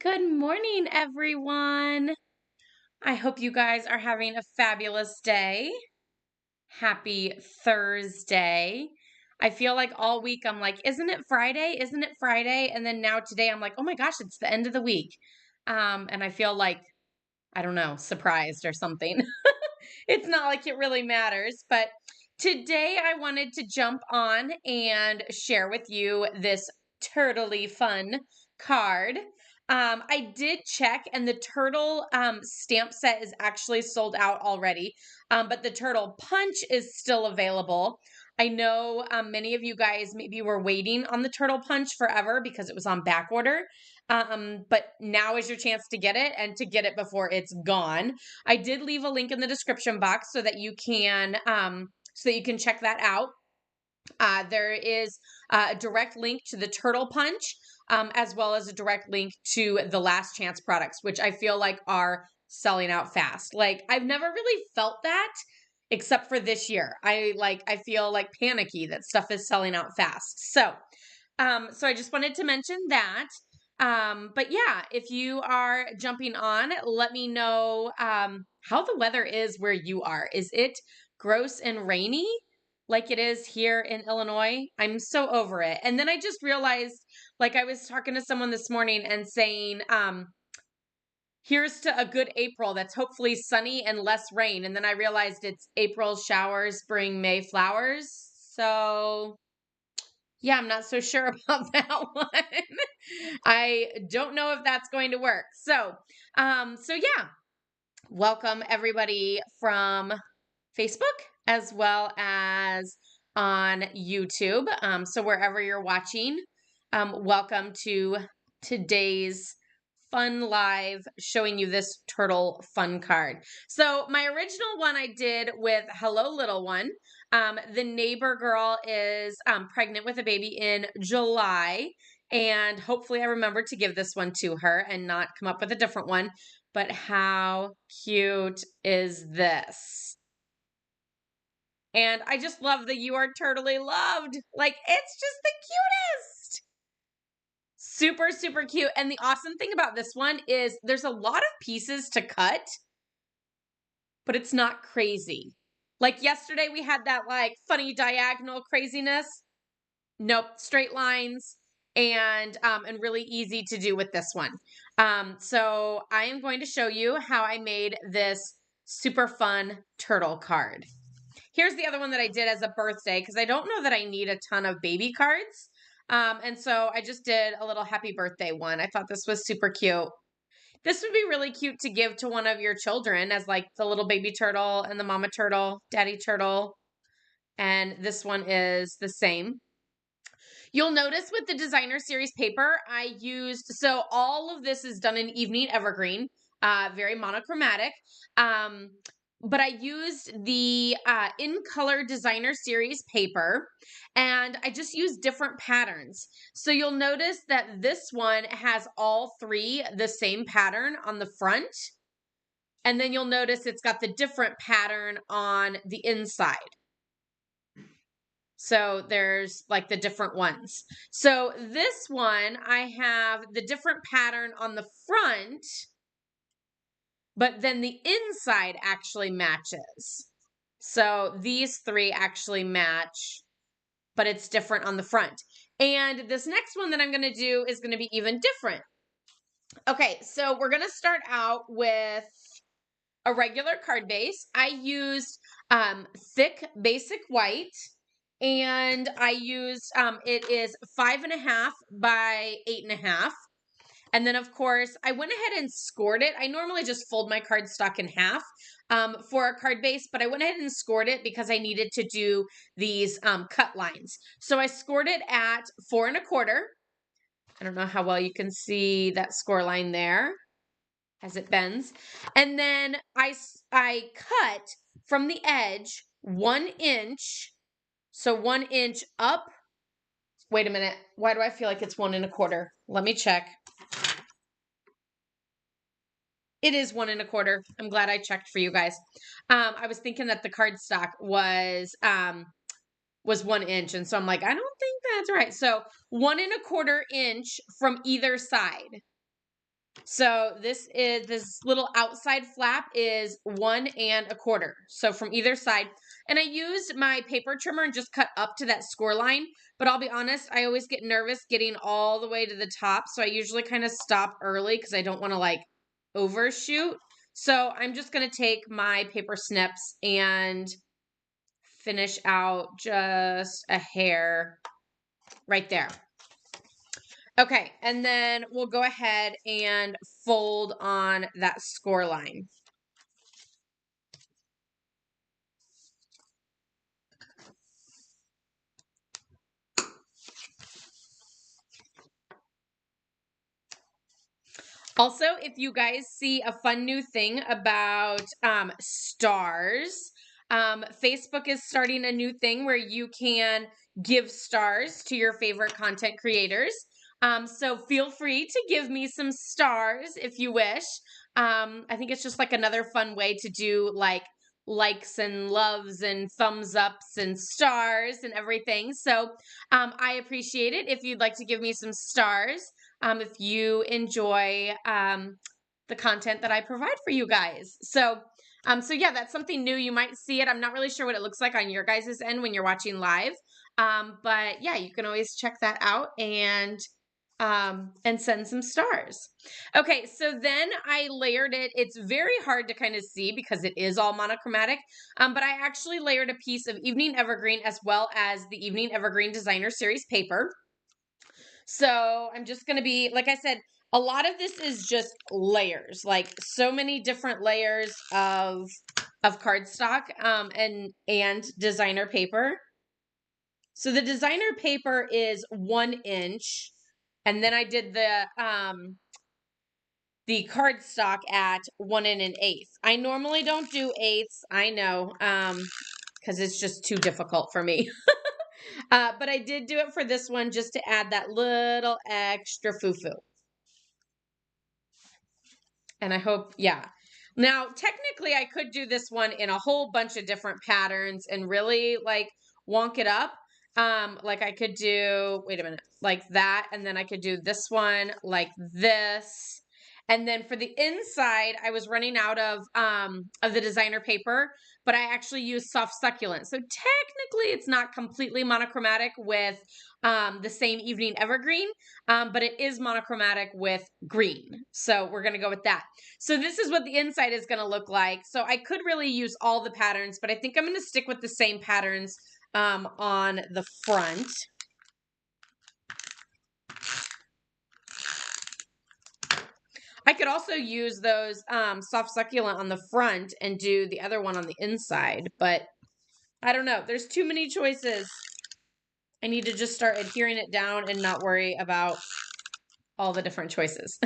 Good morning, everyone. I hope you guys are having a fabulous day. Happy Thursday. I feel like all week I'm like, isn't it Friday? Isn't it Friday? And then now today I'm like, oh my gosh, it's the end of the week. And I feel like, I don't know, surprised or something. It's not like it really matters, but today I wanted to jump on and share with you this turtly fun card. I did check, and the turtle stamp set is actually sold out already, but the turtle punch is still available. I know many of you guys maybe were waiting on the turtle punch forever because it was on back order. But now is your chance to get it and to get it before it's gone. I did leave a link in the description box so that you can check that out. There is a direct link to the Turtle Punch, as well as a direct link to the Last Chance products, which I feel like are selling out fast. Like I've never really felt that except for this year. I feel like panicky that stuff is selling out fast. So I just wanted to mention that. But yeah, if you are jumping on, let me know how the weather is where you are. Is it gross and rainy like it is here in Illinois? I'm so over it. And then I just realized, like I was talking to someone this morning and saying, here's to a good April that's hopefully sunny and less rain. And then I realized it's April showers bring May flowers. So yeah, I'm not so sure about that one. I don't know if that's going to work. So yeah, welcome everybody from Facebook as well as on YouTube. So wherever you're watching, welcome to today's fun live showing you this turtle fun card. So my original one I did with Hello Little One. The neighbor girl is pregnant with a baby in July, and hopefully I remember to give this one to her and not come up with a different one. But how cute is this? And I just love the "You Are Turtly Loved." Like, it's just the cutest. Super, super cute. And the awesome thing about this one is there's a lot of pieces to cut, but it's not crazy. Like yesterday we had that like funny diagonal craziness. Nope, straight lines and really easy to do with this one. So I am going to show you how I made this super fun turtle card. Here's the other one that I did as a birthday because I don't know that I need a ton of baby cards. And so I just did a little happy birthday one. I thought this was super cute. This would be really cute to give to one of your children as like the little baby turtle and the mama turtle, daddy turtle. And this one is the same. You'll notice with the designer series paper, I used, so all of this is done in evening evergreen, very monochromatic. But I used the in color designer series paper and I just used different patterns. So you'll notice that this one has all three the same pattern on the front. And then you'll notice it's got the different pattern on the inside. So there's like the different ones. So this one, I have the different pattern on the front, but then the inside actually matches. So these three actually match, but it's different on the front. And this next one that I'm going to do is going to be even different. Okay, so we're going to start out with a regular card base. I used thick basic white. And I used, it is 5.5 by 8.5. And then of course I went ahead and scored it. I normally just fold my cardstock in half for a card base, but I went ahead and scored it because I needed to do these cut lines. So I scored it at 4.25. I don't know how well you can see that score line there as it bends. And then I cut from the edge 1 inch. So 1 inch up. Wait a minute. Why do I feel like it's 1.25? Let me check. It is 1.25. I'm glad I checked for you guys. I was thinking that the cardstock was 1 inch, and so I'm like, I don't think that's right. So 1.25 inch from either side. So this little outside flap is 1 1/4. So from either side. And I used my paper trimmer and just cut up to that score line. But I'll be honest, I always get nervous getting all the way to the top. So I usually kind of stop early because I don't want to like overshoot. So I'm just going to take my paper snips and finish out just a hair right there. Okay, and then we'll go ahead and fold on that score line. Also, if you guys see a fun new thing about stars, Facebook is starting a new thing where you can give stars to your favorite content creators. So feel free to give me some stars if you wish. I think it's just like another fun way to do like likes and loves and thumbs ups and stars and everything. So I appreciate it if you'd like to give me some stars. If you enjoy the content that I provide for you guys. So yeah, that's something new. You might see it. I'm not really sure what it looks like on your guys' end when you're watching live. But yeah, you can always check that out and send some stars. Okay, so then I layered it. It's very hard to kind of see because it is all monochromatic. But I actually layered a piece of Evening Evergreen as well as the Evening Evergreen Designer Series paper. So I'm just going to be, like I said, a lot of this is just layers, like so many different layers of cardstock and designer paper. So the designer paper is 1 inch, and then I did the cardstock at 1 1/8. I normally don't do eighths, I know, because it's just too difficult for me. But I did do it for this one just to add that little extra foo-foo. And I hope, yeah. Now, technically, I could do this one in a whole bunch of different patterns and really like wonk it up. Like I could do, wait a minute, like that. And then I could do this one like this. And then for the inside, I was running out of the designer paper, but I actually used soft succulent. So technically it's not completely monochromatic with the same Evening Evergreen, but it is monochromatic with green. So we're going to go with that. So this is what the inside is going to look like. So I could really use all the patterns, but I think I'm going to stick with the same patterns on the front. I could also use those soft succulent on the front and do the other one on the inside, but I don't know. There's too many choices. I need to just start adhering it down and not worry about all the different choices.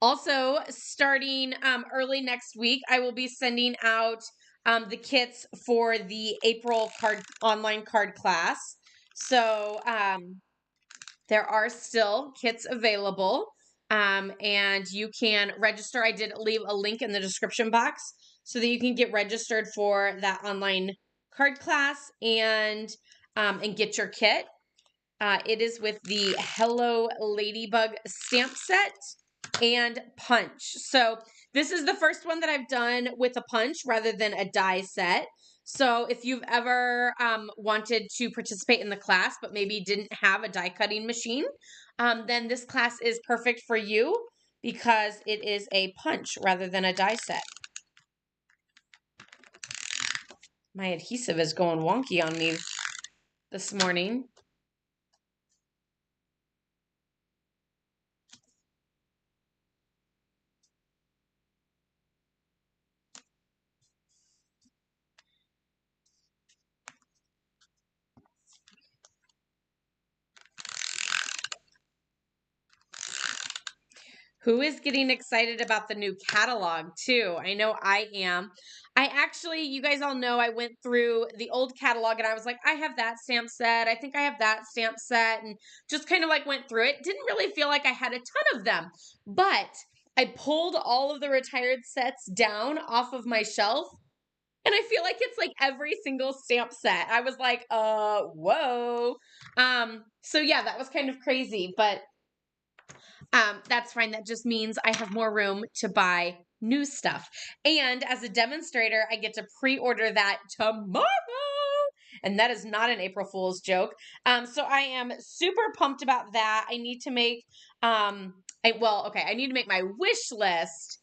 Also, starting early next week, I will be sending out the kits for the April online card class. So there are still kits available, and you can register. I did leave a link in the description box so that you can get registered for that online card class and get your kit. It is with the Hello Ladybug stamp set and punch. So this is the first one that I've done with a punch rather than a die set. So if you've ever wanted to participate in the class, but maybe didn't have a die cutting machine, then this class is perfect for you because it is a punch rather than a die set. My adhesive is going wonky on me this morning. Who is getting excited about the new catalog too? I know I am. I actually, you guys all know I went through the old catalog and I was like, I have that stamp set. I think I have that stamp set, and just kind of like went through it. Didn't really feel like I had a ton of them, but I pulled all of the retired sets down off of my shelf And I feel like it's like every single stamp set. I was like, whoa. So yeah, that was kind of crazy, but that's fine. That just means I have more room to buy new stuff. And as a demonstrator, I get to pre-order that tomorrow. And that is not an April Fool's joke. So I am super pumped about that. I need to make, I need to make my wish list,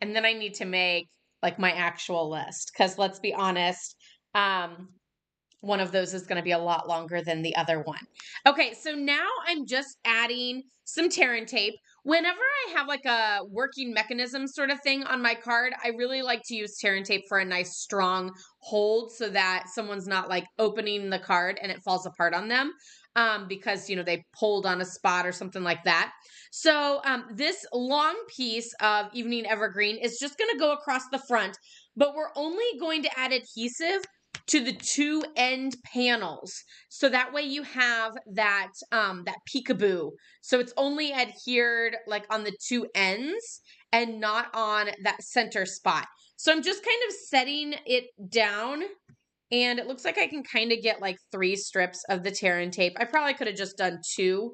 and then I need to make like my actual list. Cause let's be honest, one of those is going to be a lot longer than the other one. Okay, so now I'm just adding some tear and tape. Whenever I have like a working mechanism sort of thing on my card, I really like to use tear and tape for a nice strong hold so that someone's not like opening the card and it falls apart on them because, they pulled on a spot or something like that. So this long piece of Evening Evergreen is just going to go across the front, but we're only going to add adhesive to the two end panels. So that way you have that peekaboo. So it's only adhered like on the two ends and not on that center spot. So I'm just kind of setting it down, and it looks like I can kind of get like 3 strips of the tear and tape. I probably could have just done 2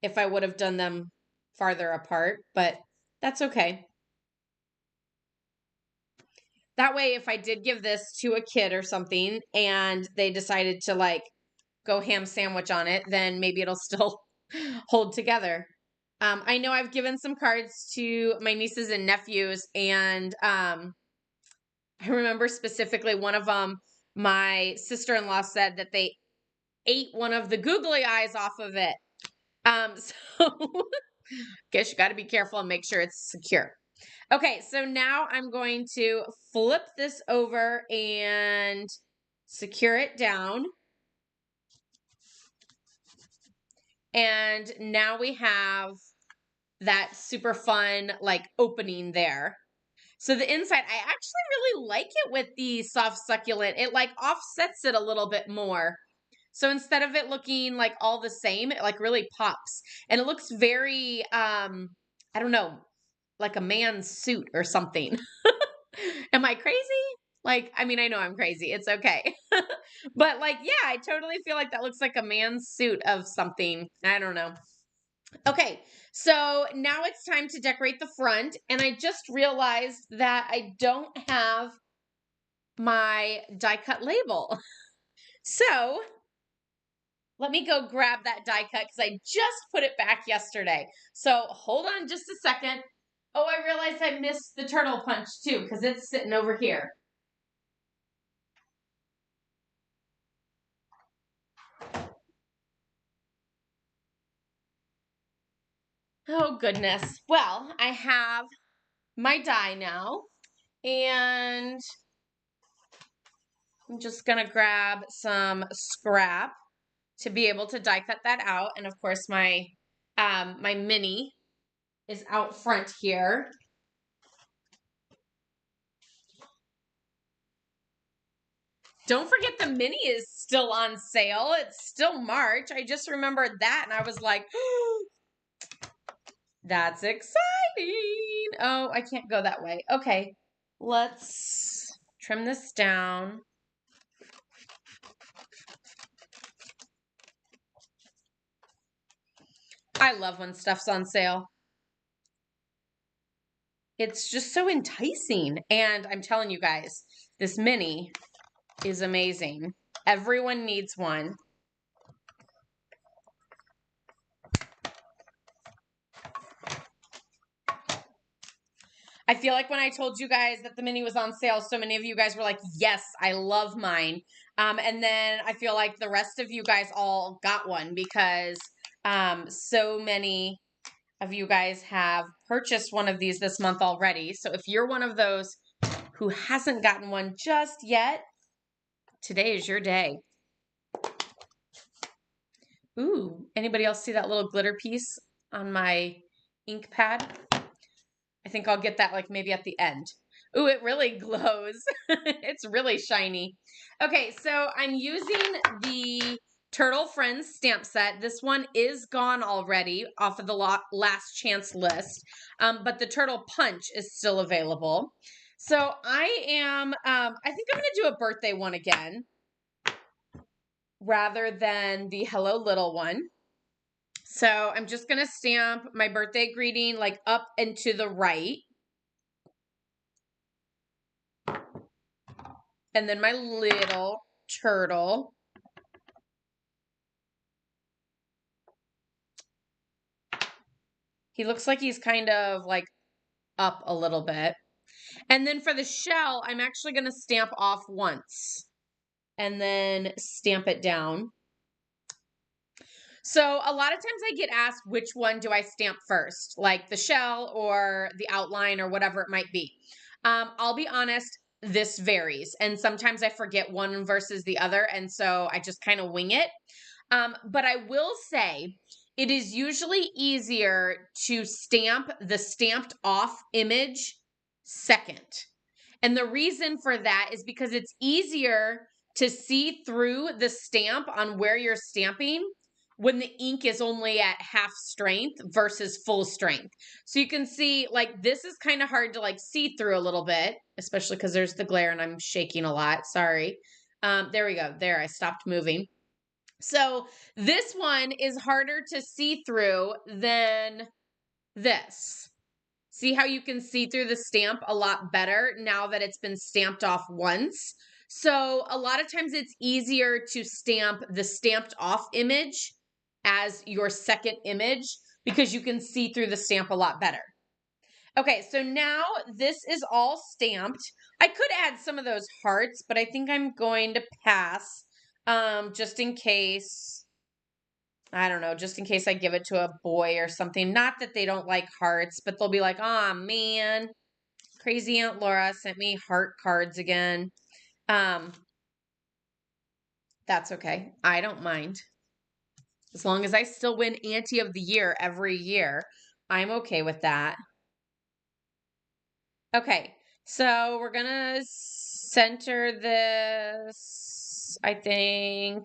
if I would have done them farther apart, but that's okay. That way, if I did give this to a kid or something and they decided to like go ham sandwich on it, then maybe it'll still hold together. I know I've given some cards to my nieces and nephews, and I remember specifically one of them, my sister-in-law said that they ate one of the googly eyes off of it. So guess you got to be careful and make sure it's secure. Okay, so now I'm going to flip this over and secure it down. And now we have that super fun like opening there. So the inside, I actually really like it with the soft succulent. It like offsets it a little bit more. So instead of it looking like all the same, it like really pops. And it looks very, I don't know, like a man's suit or something. Am I crazy? Like, I mean, I know I'm crazy. It's okay. But like, yeah, I totally feel like that looks like a man's suit of something. I don't know. Okay, so now it's time to decorate the front. And I just realized that I don't have my die cut label. So let me go grab that die cut because I just put it back yesterday. So hold on just a second. Oh, I realized I missed the turtle punch too because it's sitting over here. Oh, goodness. Well, I have my die now, and I'm just going to grab some scrap to be able to die cut that out. And of course, my mini is out front here. Don't forget the mini is still on sale. It's still March. I just remembered that, and I was like, oh, that's exciting. Oh, I can't go that way. Okay, let's trim this down. I love when stuff's on sale. It's just so enticing. And I'm telling you guys, this mini is amazing. Everyone needs one. I feel like when I told you guys that the mini was on sale, so many of you guys were like, yes, I love mine. And then I feel like the rest of you guys all got one because so many of you guys have purchased one of these this month already. So if you're one of those who hasn't gotten one just yet, today is your day. Ooh, anybody else see that little glitter piece on my ink pad? I think I'll get that like maybe at the end. Ooh, it really glows. It's really shiny. Okay, so I'm using the Turtle Friends stamp set. This one is gone already off of the last chance list, but the Turtle Punch is still available. So I am, I think I'm going to do a birthday one again rather than the Hello Little one. So I'm just going to stamp my birthday greeting like up and to the right. And then my little turtle. He looks like he's kind of like up a little bit. And then for the shell, I'm actually going to stamp off once and then stamp it down. So a lot of times I get asked which one do I stamp first, like the shell or the outline or whatever it might be. I'll be honest, this varies. And sometimes I forget one versus the other. And so I just kind of wing it. But I will say it is usually easier to stamp the stamped off image second. And the reason for that is because it's easier to see through the stamp on where you're stamping when the ink is only at half strength versus full strength. So you can see like this is kind of hard to like see through a little bit, especially because there's the glare and I'm shaking a lot. Sorry. There we go. There, I stopped moving. So this one is harder to see through than this. See how you can see through the stamp a lot better now that it's been stamped off once. So a lot of times it's easier to stamp the stamped off image as your second image because you can see through the stamp a lot better. Okay, so now this is all stamped. I could add some of those hearts, but I think I'm going to pass just in case. I don't know, just in case I give it to a boy or something. Not that they don't like hearts, but they'll be like, oh man, crazy Aunt Laura sent me heart cards again. That's okay. I don't mind. As long as I still win Auntie of the Year every year, I'm okay with that. Okay, so we're gonna center this, I think.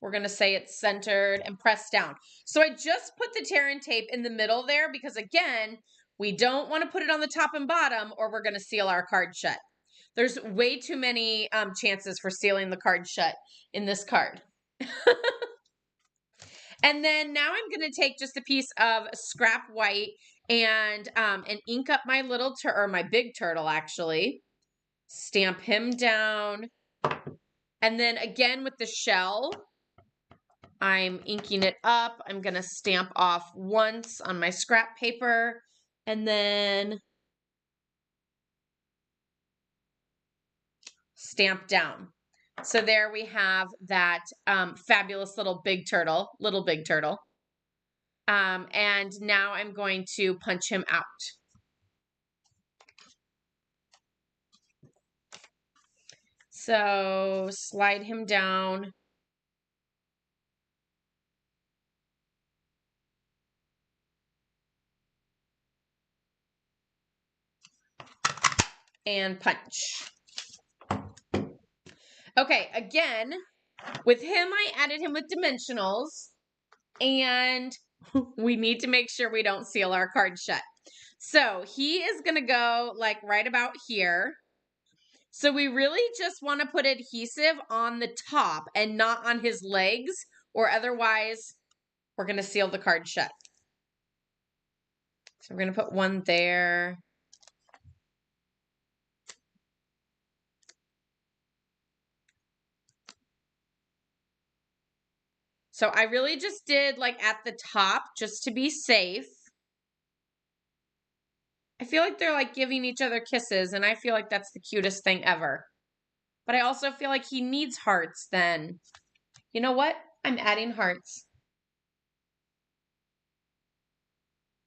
We're going to say it's centered and pressed down. So I just put the tear and tape in the middle there because, again, we don't want to put it on the top and bottom or we're going to seal our card shut. There's way too many chances for sealing the card shut in this card. And then now I'm going to take just a piece of scrap white and ink up my little or my big turtle, actually. Stamp him down. And then again with the shell, I'm inking it up. I'm going to stamp off once on my scrap paper and then stamp down. So there we have that fabulous little big turtle. And now I'm going to punch him out. So slide him down. And punch. Okay, again, with him, I added him with dimensionals. And we need to make sure we don't seal our card shut. So he is going to go like right about here. So we really just want to put adhesive on the top and not on his legs, or otherwise we're going to seal the card shut. So we're going to put one there. So I really just did like at the top just to be safe. I feel like they're like giving each other kisses, and I feel like that's the cutest thing ever. But I also feel like he needs hearts then. You know what? I'm adding hearts.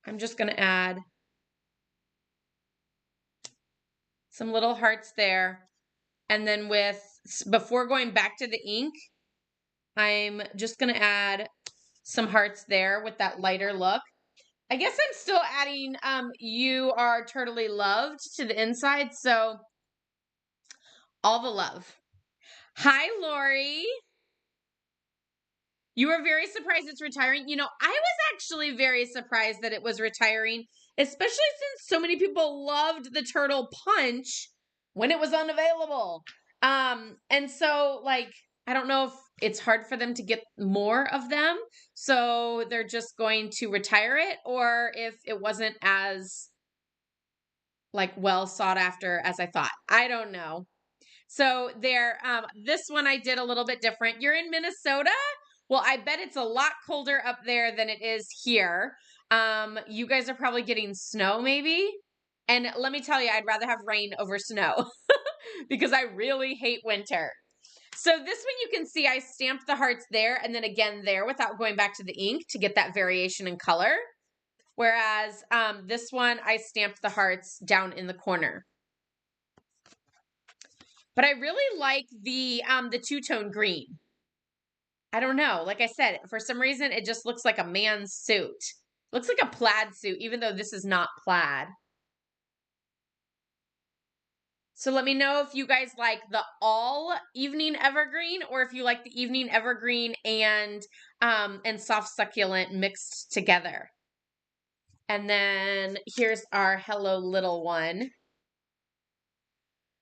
I'm just going to add some little hearts there. And then before going back to the ink, I'm just going to add some hearts there with that lighter look. I guess I'm still adding You Are Turtly Loved to the inside. So all the love. Hi, Lori. You were very surprised it's retiring. You know, I was actually very surprised that it was retiring, especially since so many people loved the turtle punch when it was unavailable. And so like I don't know if it's hard for them to get more of them, so they're just going to retire it, or if it wasn't as like well sought after as I thought. I don't know. So there, this one I did a little bit different. You're in Minnesota? Well, I bet it's a lot colder up there than it is here. You guys are probably getting snow, maybe. And let me tell you, I'd rather have rain over snow because I really hate winter. So this one you can see I stamped the hearts there and then again there without going back to the ink to get that variation in color. Whereas this one I stamped the hearts down in the corner. But I really like the two-tone green. I don't know. Like I said, for some reason, it just looks like a man's suit. Looks like a plaid suit, even though this is not plaid. So let me know if you guys like the all evening evergreen or if you like the evening evergreen and soft succulent mixed together. And then here's our Hello Little one.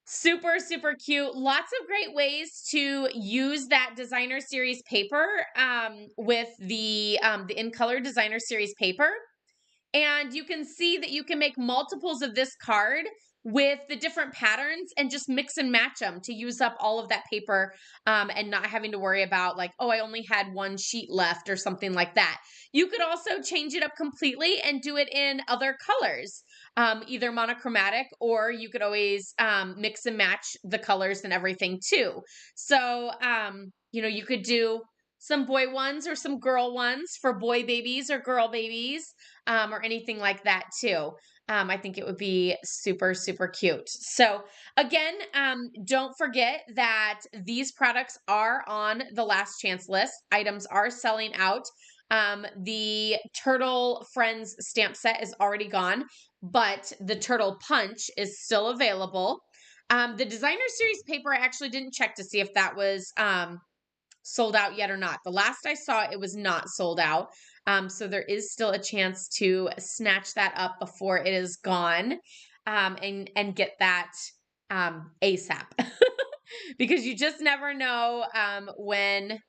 Super, super cute. Lots of great ways to use that designer series paper with the In Color designer series paper. And you can see that you can make multiples of this card with the different patterns and just mix and match them to use up all of that paper and not having to worry about like, oh, I only had one sheet left or something like that. You could also change it up completely and do it in other colors, either monochromatic, or you could always mix and match the colors and everything too. So, you know, you could do some boy ones or some girl ones for boy babies or girl babies or anything like that too. I think it would be super, super cute. So again, don't forget that these products are on the last chance list. Items are selling out. The Turtle Friends stamp set is already gone, but the Turtle Punch is still available. The designer series paper, I actually didn't check to see if that was sold out yet or not. The last I saw, it was not sold out. So there is still a chance to snatch that up before it is gone, and get that ASAP because you just never know when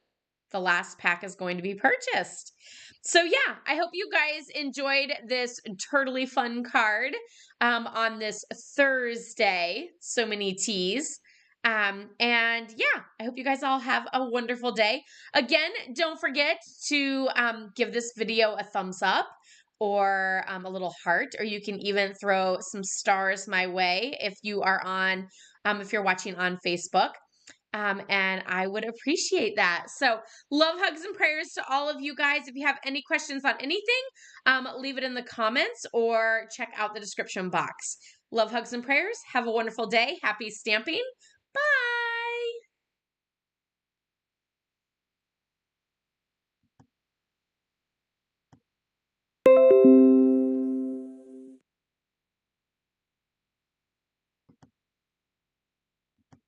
the last pack is going to be purchased. So yeah, I hope you guys enjoyed this turtly fun card on this Thursday. So many teas. And yeah, I hope you guys all have a wonderful day. Again, don't forget to give this video a thumbs up or a little heart, or you can even throw some stars my way if you are on, if you're watching on Facebook. And I would appreciate that. So love, hugs, and prayers to all of you guys. If you have any questions on anything, leave it in the comments or check out the description box. Love, hugs, and prayers. Have a wonderful day. Happy stamping. Bye.